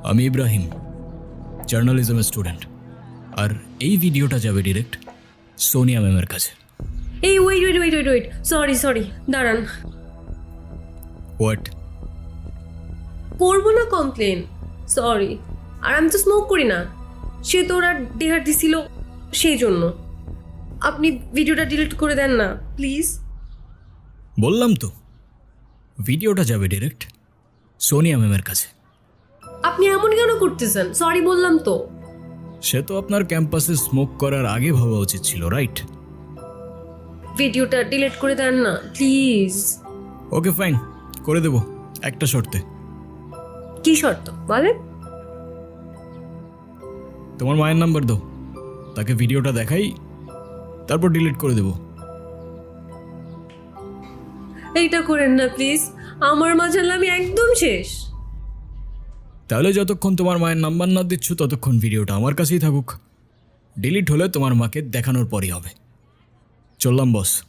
আমি ইব্রাহিম, জার্নালিজমের স্টুডেন্ট। আর এই ভিডিওটা যাবে ডিরেক্ট সোনিয়া ম্যামের কাছে। এই ওয়েট, সরি, দাঁড়ান। হোয়াট? করবো না কমপ্লেন, সরি। আর আমি তো স্মোক করি না, সে তো ওরা ডেহার দিছিল সেই জন্য। আপনি ভিডিওটা ডিলিট করে দেন না প্লিজ। বললাম তো, ভিডিওটা যাবে ডিরেক্ট সোনিয়া ম্যামের কাছে। আপনি এমন কেন করতেছেন? সরি বললাম তো। সে তো আপনার ক্যাম্পাসে স্মোক করার আগে ভাবা উচিত ছিল, রাইট? ভিডিওটা ডিলিট করে দেন না প্লিজ। ওকে ফাইন, করে দেবো, একটা শর্তে। কি শর্ত বলেন? তোমার মায়ের নাম্বার দাও, তাকে ভিডিওটা দেখাই, তারপর ডিলিট করে দেবো। এইটা করেন না প্লিজ, আমার মা জানলে আমি একদম শেষ। তাহলে যতক্ষণ তোমার মায়ের নাম্বার না দিচ্ছ ততক্ষণ ভিডিওটা আমার কাছেই থাকুক। ডিলিট হলে তোমার মাকে দেখানোর পরই হবে। চললাম বস।